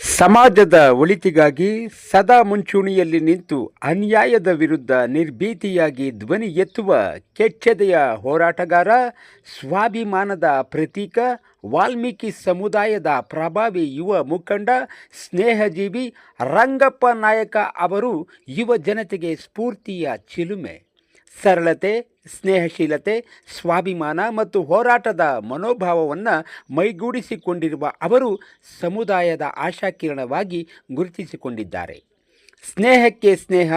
ಸಮಾಜದ ಒಳಿತಿಗಾಗಿ ಸದಾ ಮುಂಚೂಣಿಯಲ್ಲಿ ನಿಂತು ಅನ್ಯಾಯದ ವಿರುದ್ಧ ನಿರ್ಭೀತಿಯಾಗಿ ಧ್ವನಿ ಎತ್ತುವ ಕೆಚ್ಚೆದೆಯ ಹೋರಾಟಗಾರ, ಸ್ವಾಭಿಮಾನದ ಪ್ರತೀಕ, ವಾಲ್ಮೀಕಿ ಸಮುದಾಯದ ಪ್ರಭಾವಿ ಯುವ ಮುಖಂಡ, ಸ್ನೇಹಜೀವಿ ರಂಗಪ್ಪ ನಾಯಕ ಅವರು ಯುವ ಜನತೆಗೆ ಸ್ಫೂರ್ತಿಯ ಚಿಲುಮೆ. ಸರಳತೆ, ಸ್ನೇಹಶೀಲತೆ, ಸ್ವಾಭಿಮಾನ ಮತ್ತು ಹೋರಾಟದ ಮನೋಭಾವವನ್ನು ಮೈಗೂಡಿಸಿಕೊಂಡಿರುವ ಅವರು ಸಮುದಾಯದ ಆಶಾಕಿರಣವಾಗಿ ಗುರುತಿಸಿಕೊಂಡಿದ್ದಾರೆ. ಸ್ನೇಹಕ್ಕೆ ಸ್ನೇಹ,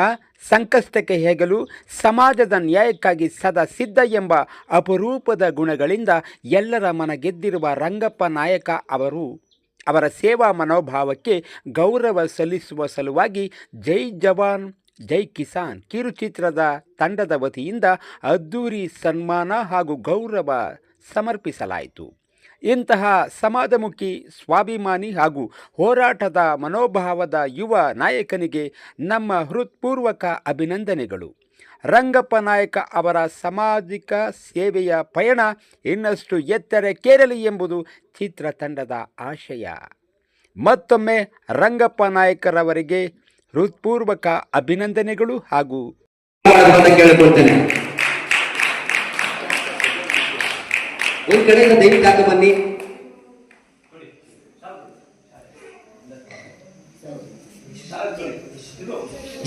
ಸಂಕಷ್ಟಕ್ಕೆ ಹೆಗಲು, ಸಮಾಜದ ನ್ಯಾಯಕ್ಕಾಗಿ ಸದಾ ಸಿದ್ಧ ಎಂಬ ಅಪರೂಪದ ಗುಣಗಳಿಂದ ಎಲ್ಲರ ಮನ ಗೆದ್ದಿರುವ ರಂಗಪ್ಪ ನಾಯಕ ಅವರ ಸೇವಾ ಮನೋಭಾವಕ್ಕೆ ಗೌರವ ಸಲ್ಲಿಸುವ ಸಲುವಾಗಿ ಜೈ ಜವಾನ್ ಜೈ ಕಿಸಾನ್ ಕಿರುಚಿತ್ರದ ತಂಡದ ವತಿಯಿಂದ ಅದ್ದೂರಿ ಸನ್ಮಾನ ಹಾಗೂ ಗೌರವ ಸಮರ್ಪಿಸಲಾಯಿತು. ಇಂತಹ ಸಮಾಜಮುಖಿ, ಸ್ವಾಭಿಮಾನಿ ಹಾಗೂ ಹೋರಾಟದ ಮನೋಭಾವದ ಯುವ ನಾಯಕನಿಗೆ ನಮ್ಮ ಹೃತ್ಪೂರ್ವಕ ಅಭಿನಂದನೆಗಳು. ರಂಗಪ್ಪ ನಾಯಕ ಅವರ ಸಾಮಾಜಿಕ ಸೇವೆಯ ಪಯಣ ಇನ್ನಷ್ಟು ಎತ್ತರಕ್ಕೇರಲಿ ಎಂಬುದು ಚಿತ್ರತಂಡದ ಆಶಯ. ಮತ್ತೊಮ್ಮೆ ರಂಗಪ್ಪ ನಾಯಕರವರಿಗೆ ಹೃತ್ಪೂರ್ವಕ ಅಭಿನಂದನೆಗಳು ಹಾಗೂ ಕೇಳಿಕೊಳ್ತೇನೆ. ಒಂದ್ ಕಡೆಯಿಂದ ದಯವಿಟ್ಟು ಹಾಕ ಬನ್ನಿ.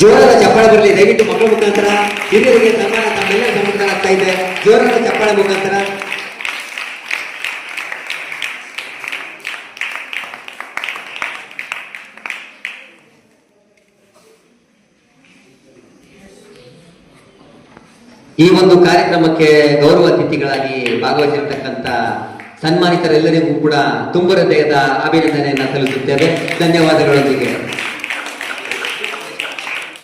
ಜೋರಾದ ಚಪ್ಪಾಳೆ ಬರಲಿ ದಯವಿಟ್ಟು. ಮಕ್ಕಳ ಮುಖಾಂತರ ಹಿರಿಯರಿಗೆ ಸನ್ಮಾನ ತಮ್ಮೆಲ್ಲ ಸಮಾಧಾನ ಆಗ್ತಾ ಇದೆ. ಜೋರಾದ ಚಪ್ಪಾಳೆ ಮುಖಾಂತರ ಈ ಒಂದು ಕಾರ್ಯಕ್ರಮಕ್ಕೆ ಗೌರವ ಅತಿಥಿಗಳಾಗಿ ಭಾಗವಹಿಸಿರ್ತಕ್ಕಂಥ ಸನ್ಮಾನಿತರೆಲ್ಲರಿಗೂ ಕೂಡ ತುಂಬ ಹೃದಯದ ಅಭಿನಂದನೆಯನ್ನು ಸಲ್ಲಿಸುತ್ತೇವೆ. ಧನ್ಯವಾದಗಳೊಂದಿಗೆ